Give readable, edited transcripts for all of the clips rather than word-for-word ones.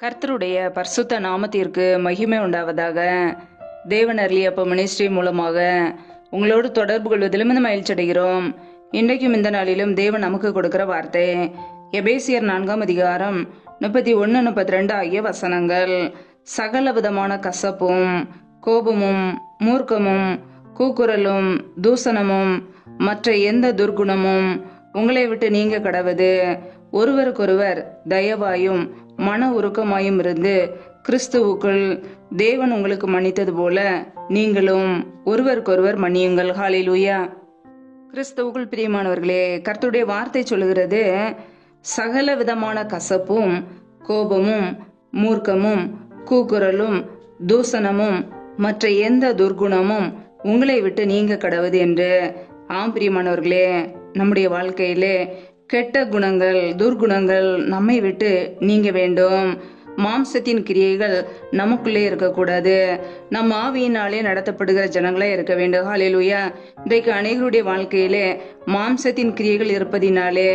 கர்த்தருடைய பரிசுத்த நாமத்திற்கு மகிமை உண்டாவதாக. தேவன் அருளியப்ப மினிஸ்ட்ரி மூலமாக உங்களோடு தொடர்பு கொள்வதிலும் இந்த மகிழ்ச்சி அடைகிறோம். இன்றைக்கும் இந்த நாளிலும் தேவன் நமக்கு கொடுக்கிற வார்த்தை எபேசியர் 4 அதிகாரம் 31, 32 ஆகிய வசனங்கள். சகல விதமான கசப்பும் கோபமும் மூர்க்கமும் கூக்குரலும் தூசணமும் மற்ற எந்த துர்குணமும் உங்களை விட்டு நீங்க கடவது. ஒருவருக்கொருவர் தயவாயும் மன உருக்கமாயும் இருந்து கிறிஸ்துவுக்குள் தேவன் உங்களுக்கு மன்னித்தது போல நீங்களும் ஒருவருக்கொருவர் மன்னியுங்கள். ஹல்லேலூயா. கிறிஸ்துவுக்குள் பிரியமானவர்களே, கர்த்தருடைய வார்த்தை சொல்லுகிறது, சகல விதமான கசப்பும் கோபமும் மூர்க்கமும் கூக்குரலும் தூசணமும் மற்ற எந்த துர்குணமும் உங்களை விட்டு நீங்க கடவுது என்று. ஆம் பிரியமானவர்களே, நம்முடைய வாழ்க்கையிலே கெட்ட குணங்கள் துர்குணங்கள் நம்மை விட்டு நீங்க வேண்டும். மாம்சத்தின் கிரியைகள் நமக்குள்ளே இருக்கக்கூடாது. நம் ஆவியினாலே நடத்தப்படுகிற ஜனங்களே இருக்க வேண்டும். ஹல்லேலூயா. இன்றைக்கு அநேகருடைய வாழ்க்கையிலே மாம்சத்தின் கிரியைகள் இருப்பதினாலே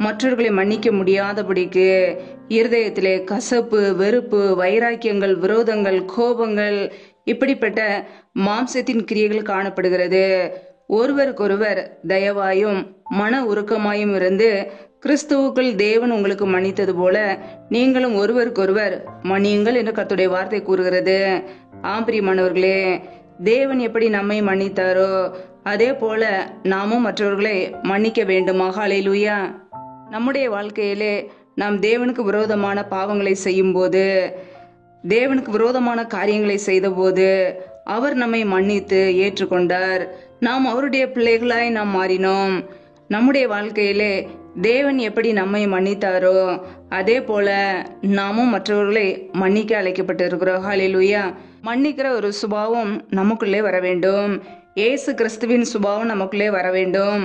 மற்றவர்களை மன்னிக்க முடியாதபடிக்கு இருதயத்திலே கசப்பு வெறுப்பு வைராக்கியங்கள் விரோதங்கள் கோபங்கள் இப்படிப்பட்ட மாம்சத்தின் கிரியைகள் காணப்படுகிறது. ஒருவருக்கொருவர் தயவாயும் மன உருக்கமாயும் இருந்து கிறிஸ்துவுக்குள் தேவன் உங்களுக்கு மன்னித்தது போல நீங்களும் ஒருவருக்கொருவர் மன்னியுங்கள் என்று கர்த்தருடைய வார்த்தை கூறுகிறது. ஆம் பிரியமானவர்களே, தேவன் எப்படி நம்மை மன்னித்தாரோ அதே போல நாமும் மற்றவர்களை மன்னிக்க வேண்டுமா? ஹல்லேலூயா. நம்முடைய வாழ்க்கையிலே நாம் தேவனுக்கு விரோதமான பாவங்களை செய்யும் போது தேவனுக்கு விரோதமான காரியங்களை செய்த போது அவர் நம்மை மன்னித்து ஏற்றுக்கொண்டார். நாம் அவருடைய பிள்ளைகளாய் நாம் மாறினோம். நம்முடைய வாழ்க்கையிலே தேவன் எப்படி நம்மை மன்னித்தாரோ அதே போல நாமும் மற்றவர்களை மன்னிக்க அழைக்கப்பட்டு இருக்கிறோம். ஹல்லேலூயா. மன்னிக்கிற ஒரு சுபாவம் நமக்குள்ளே வர வேண்டும். இயேசு கிறிஸ்துவின் சுபாவம் நமக்குள்ளே வர வேண்டும்.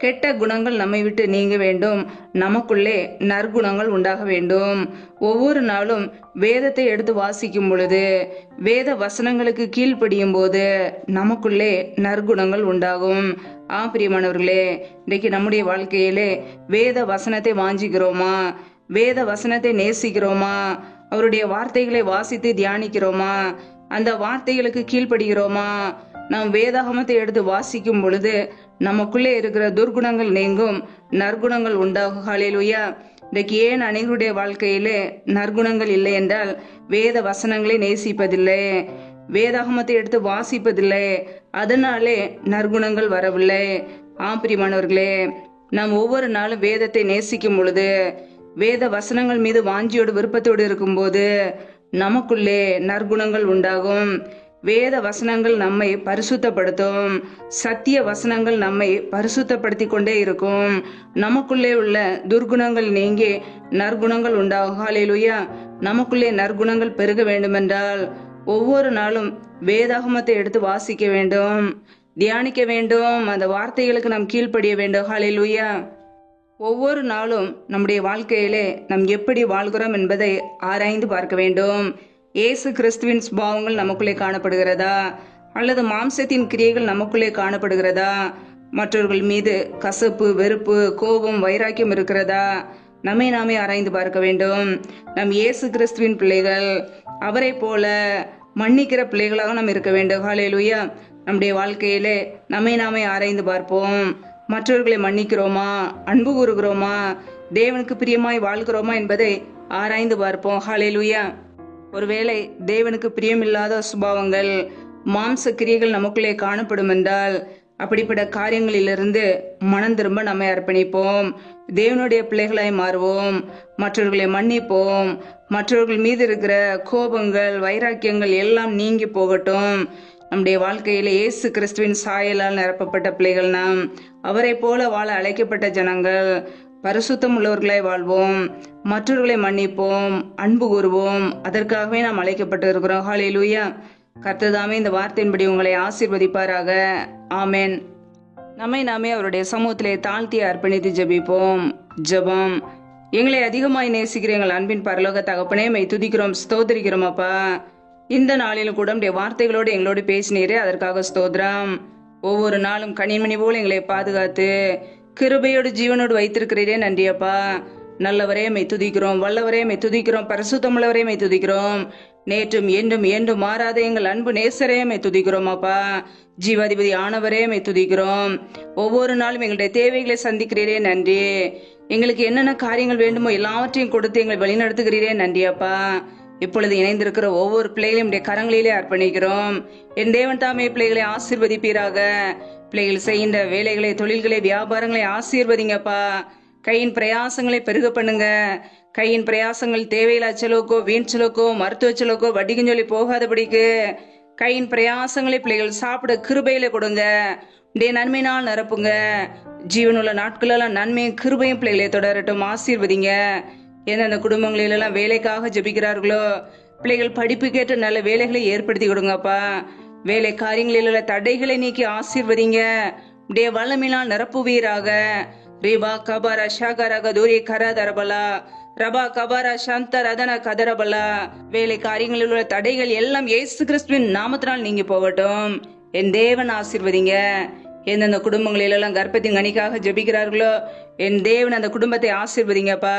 கெட்ட குணங்கள் நம்மை விட்டு நீங்க வேண்டும். நமக்குள்ளே நற்குணங்கள் உண்டாக வேண்டும். ஒவ்வொரு நாளும் வேதத்தை எடுத்து வாசிக்கும் பொழுது வேத வசனங்களுக்கு கீழ்ப்படியும் போது நமக்குள்ளே நற்குணங்கள் உண்டாகும். பிரியமானவர்களே, இன்றைக்கு நம்முடைய வாழ்க்கையிலே வேத வசனத்தை வாஞ்சிக்கிறோமா? வேத வசனத்தை நேசிக்கிறோமா? அவருடைய வார்த்தைகளை வாசித்து தியானிக்கிறோமா? அந்த வார்த்தைகளுக்கு கீழ்ப்படுகிறோமா? நாம் வேதாகமத்தை எடுத்து வாசிக்கும் பொழுது நமக்குள்ளே இருக்கிற துர்குணங்கள் நீங்கும், நற்குணங்கள் உண்டாகும். ஹல்லேலூயா. இன்றைக்கு ஏன் அனைவருடைய வாழ்க்கையிலே நற்குணங்கள் இல்லை என்றால் வேத வசனங்களை நேசிப்பதில்லை, வேதாகமத்தை எடுத்து வாசிப்பதில்லை, அதனாலே நற்குணங்கள் வரவில்லை. பிரியமானவர்களே, நாம் ஒவ்வொரு நாளும் வேதத்தை நேசிக்கும் பொழுது வேத வசனங்கள் மீது வாஞ்சியோடு விருப்பத்தோடு இருக்கும்போது நமக்குள்ளே நற்குணங்கள் உண்டாகும். வேத வசனங்கள் நம்மை பரிசுத்தப்படுத்தும். சத்திய வசனங்கள் நம்மை பரிசுத்தப்படுத்தி கொண்டே இருக்கும். நமக்குள்ளே உள்ள துர்குணங்கள் நீங்கி நற்குணங்கள் உண்டாகும். ஹல்லேலூயா. நமக்குள்ளே நற்குணங்கள் பெருக வேண்டுமென்றால் ஒவ்வொரு நாளும் வேதாகமத்தை எடுத்து வாசிக்க வேண்டும், தியானிக்க வேண்டும். அந்த வார்த்தைகளுக்கு நாம் கீழ்ப்படிய வேண்டும். ஹல்லேலூயா. ஒவ்வொரு நாளும் நம்முடைய வாழ்க்கையிலே நாம் எப்படி வாழ்கிறோம் என்பதை ஆராய்ந்து பார்க்க வேண்டும். இயேசு கிறிஸ்துவின் சுபாவங்கள் நமக்குள்ளே காணப்படுகிறதா அல்லது மாம்சத்தின் கிரியைகள் நமக்குள்ளே காணப்படுகிறதா? மற்றவர்கள் மீது கசப்பு வெறுப்பு கோபம் வைராக்கியம் இருக்கிறதா? நம்மை நாமே ஆராய்ந்து பார்க்க வேண்டும். நம் இயேசு கிறிஸ்துவின் பிள்ளைகள், அவரை போல மன்னிக்கிற பிள்ளைகளாக நாம் இருக்க வேண்டும். ஹல்லேலூயா. நம்முடைய வாழ்க்கையிலே நம்மை நாமே ஆராய்ந்து பார்ப்போம். மற்றவர்களை மன்னிக்கிறோமா? அன்பு கூறுகிறோமா? தேவனுக்கு பிரியமாய் வாழ்கிறோமா என்பதை ஆராய்ந்து பார்ப்போம். ஹல்லேலூயா. ஒருவேளை தேவனுக்கு பிரியமில்லாத சுபாவங்கள் மாம்ச கிரியைகள் நமக்குள்ளே காணப்படும் என்றால் அப்படிப்பட்ட காரியங்களிலிருந்து மனம் திரும்ப நம்மை அர்ப்பணிப்போம். தேவனுடைய பிள்ளைகளாய் மாறுவோம். மற்றவர்களை மன்னிப்போம். மற்றவர்கள் மீது இருக்கிற கோபங்கள் வைராக்கியங்கள் எல்லாம் நீங்கி போகட்டும். நம்முடைய வாழ்க்கையில இயேசு கிறிஸ்துவின் சாயலால் நிரப்பப்பட்ட பிள்ளைகள் நாம். அவரை போல வாழ அழைக்கப்பட்ட ஜனங்கள். பரிசுத்தம் உள்ளவர்களாய் வாழ்வோம். மற்றவர்களை மன்னிப்போம், அன்பு கூறுவோம். அதற்காகவே நாம் அழைக்கப்பட்டு இருக்கிறோம். ஹல்லேலூயா. கர்த்தர் இந்த வார்த்தையின்படி உங்களை ஆசீர்வதிப்பாராக. ஆமென். நம்மை நாமே அவருடைய சமூகத்திலே தாழ்த்தி அர்ப்பணித்து ஜெபிப்போம். ஜெபம். எங்களை அதிகமாய் நேசிக்கிற எங்கள் அன்பின் பரலோக தகப்பனே, மை துதிக்கிறோம், ஸ்தோத்திரிக்கிறோம். அப்பா, இந்த நாளிலும் கூட உடைய வார்த்தைகளோடு எங்களோடு பேசினீரே, அதற்காக ஸ்தோத்திரம். ஒவ்வொரு நாளும் கனிமணி போல் எங்களை பாதுகாத்து கிருபையோடு ஜீவனோடு வைத்திருக்கிறீரே, நன்றி அப்பா. நல்லவரே மை துதிக்கிறோம், வல்லவரே மை துதிக்கிறோம், பரிசுத்தமுள்ளவரே மை துதிக்கிறோம். நேற்றும் என்றும் என்றும் மாறாத எங்கள் அன்பு நேசரே மை துதிக்கிறோம் அப்பா. ஜீவாதிபதி ஆனவரே மை துதிக்கிறோம். ஒவ்வொரு நாளும் எங்களுடைய தேவைகளை சந்திக்கிறீரே நன்றி. எங்களுக்கு என்னென்ன காரியங்கள் வேண்டுமோ எல்லாவற்றையும் கொடுத்து எங்களை வழிநடத்துகிறீரே நன்றி அப்பா. இப்பொழுது இணைந்திருக்கிற ஒவ்வொரு பிள்ளைகளையும் கரங்களிலே அர்ப்பணிக்கிறோம். என் தேவன் தாமே பிள்ளைகளை ஆசீர்வதிப்பீராக. பிள்ளைகள் செய்கின்ற வேலைகளை, தொழில்களை, வியாபாரங்களை ஆசீர்வதிங்கப்பா. கையின் பிரயாசங்களை பெருக பண்ணுங்க. கையின் பிரயாசங்கள் தேவையில்லா செலவுக்கோ, வீண் செலவுக்கோ, மருத்துவ செலவுக்கோ, வட்டிக்கும் சொல்லி போகாதபடிக்கு கையின் பிரயாசங்களை பிள்ளைகள் சாப்பிட கிருபையில கொடுங்க. நன்மையினால் நிரப்புங்க. ஜீவனுள்ள நாட்களெல்லாம் நன்மையும் கிருபையும் பிள்ளைகளை தொடரட்டும். ஆசீர்வதிங்க. எந்தெந்த குடும்பங்களிலெல்லாம் வேலைக்காக ஜெபிக்கிறார்களோ பிள்ளைகள் படிப்புக்கேற்ற நல்ல வேலைகளை ஏற்படுத்தி கொடுங்கப்பா. வேலை காரியங்களில் உள்ள தடைகளை நீக்கி ஆசீர்வதிங்க. வல்லமையினால் நிரப்புவீராக. ரீபா கபாரா ஷாகரக தூரி கரதரபலா ரபா கபாரா சாந்த ரதன கதரபலா. வேலை காரியங்களில் உள்ள தடைகள் எல்லாம் இயேசு கிறிஸ்துவின் நாமத்தினால் நீங்கி போகட்டும். என் தேவன் ஆசீர்வதிங்க. எந்தெந்த குடும்பங்களிலெல்லாம் கர்ப்பத்தின் கனிக்காக ஜெபிக்கிறார்களோ என் தேவன் அந்த குடும்பத்தை ஆசீர்வதிங்கப்பா.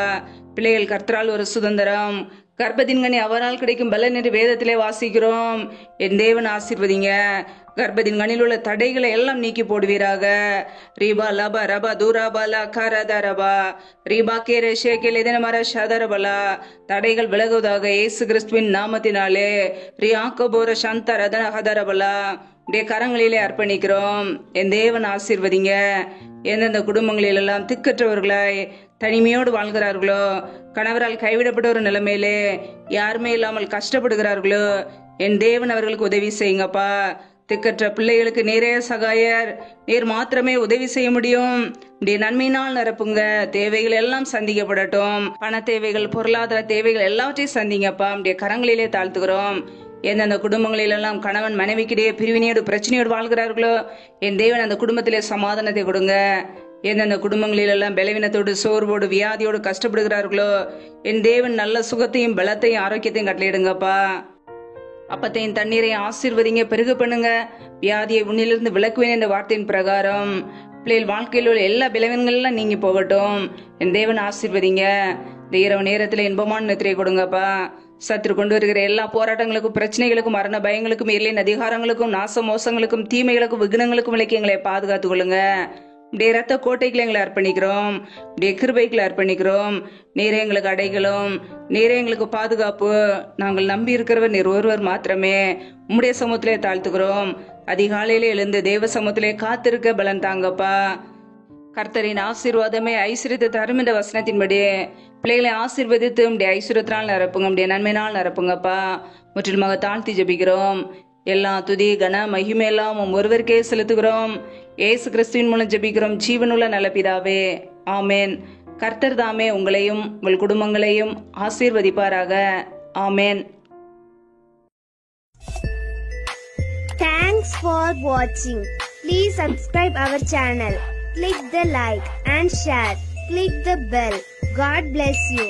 பிள்ளைகள் கர்த்தரால் ஒரு சுதந்திரம், கர்ப்பத்தின் கனி அவரால் கிடைக்கும் பலன் என்று வேதத்திலே வாசிக்கிறோம். என் தேவன் ஆசீர்வதிங்க. கர்ப்பத்தின் கனியில் உள்ள தடைகளை எல்லாம் நீக்கி போடுவீராக. ரீபா லபா ரபா தூராபாலா கரதரபா ரீபா கேரே ஷேகேல் எதனமர ஷதரபலா. தடைகள் விலகுவதாக இயேசு கிறிஸ்துவின் நாமத்தினாலே. ரியாக்கபோர சந்த ரதன ஹதரபலா. கரங்களிலே அர்ப்பணிக்கிறோம். என் தேவன் ஆசீர்வதிங்க. எந்தெந்த குடும்பங்களிலெல்லாம் திக்கற்றவர்களாய் தனிமையோடு வாழ்கிறார்களோ, கணவரால் கைவிடப்பட்ட ஒரு நிலைமையிலே யாருமே இல்லாமல் கஷ்டப்படுகிறார்களோ என் தேவன் அவர்களுக்கு உதவி செய்யுங்கப்பா. திக்கற்ற பிள்ளைகளுக்கு நீரே சகாயர், நீர் மாத்திரமே உதவி செய்ய முடியும். நன்மையினால் நிரப்புங்க. தேவைகள் எல்லாம் சந்திக்கப்படட்டும். பண தேவைகள், பொருளாதார தேவைகள் எல்லாவற்றையும் சந்திங்கப்பா. கரங்களிலே தாழ்த்துகிறோம். எந்தெந்த குடும்பங்களிலெல்லாம் கணவன் மனைவிக்கிடையே பிரிவினையோடு பிரச்சனையோடு வாழ்கிறார்களோ என் தேவன் அந்த குடும்பத்திலே சமாதானத்தை கொடுங்க. எந்தெந்த குடும்பங்களிலெல்லாம் பலவீனத்தோடு, சோர்வோடு, வியாதியோடு கஷ்டப்படுகிறார்களோ என் தேவன் நல்ல சுகத்தையும் பலத்தையும் ஆரோக்கியத்தையும் கட்டளையிடுங்கப்பா. அப்பத்தையும் தண்ணீரையும் ஆசீர்வதிங்க, பெருக பண்ணுங்க. வியாதியை உன்னிலிருந்து விலக்குவேன் என்ற வார்த்தையின் பிரகாரம் பிள்ளைகள் வாழ்க்கையில் உள்ள எல்லா பலவீனங்கள்லாம் நீங்கி போகட்டும். என் தேவன் ஆசீர்வதிங்க. இந்த இரவு நேரத்தில் இன்பமான நித்திரை கொடுங்கப்பா. சத்துரு கொண்டு வருகிற எல்லா போராட்டங்களுக்கும், பிரச்சனைகளுக்கும், மரண பயங்களுக்கும், இருளின் அதிகாரங்களுக்கும், நாச மோசங்களுக்கும், தீமைகளுக்கும், விக்னங்களுக்கும் விலக்கி எங்களை பாதுகாத்துக் கொள்ளுங்க. ரத்த கோட்டைகளை எங்களை அர்ப்பணிக்கிறோம். கிருபைகளை அர்ப்பணிக்கிறோம். நீரே எங்களுக்கு அடைகளும், நீரே எங்களுக்கு பாதுகாப்பு. நாங்கள் நம்பி இருக்கிறவர் நீர் ஒருவர் மாத்திரமே. உம்முடைய சமூகத்திலே தாழ்த்துக்கிறோம். அதிகாலையிலே எழுந்து தேவ சமூகத்திலே காத்திருக்க பலன் தாங்கப்பா. கர்த்தரின் ஆசீர்வாதமே ஐஸ்வர்யத்தை தரும் என்ற வசனத்தின்படி பிள்ளைகளை ஆசீர்வதித்து ஐஸ்வர்யத்தினால் நிரப்புங்க, நன்மையினால் நிரப்புங்கப்பா. முற்றிலுமாக தாழ்த்தி ஜெபிக்கிறோம். எல்லா துதி கன மகிமையெல்லாம் ஒருவருக்கே செலுத்துகிறோம். ஏசு கிறிஸ்துவின் மூலம் ஜெபிக்கிறோம் ஜீவனுள்ள நல்ல பிதாவே, ஆமேன். கர்த்தர் தாமே உங்களையும் உங்கள் குடும்பங்களையும் ஆசீர்வதிப்பாராக. ஆமேன். Thanks for watching. Please subscribe our channel. Click the like and share. Click the bell. God bless you.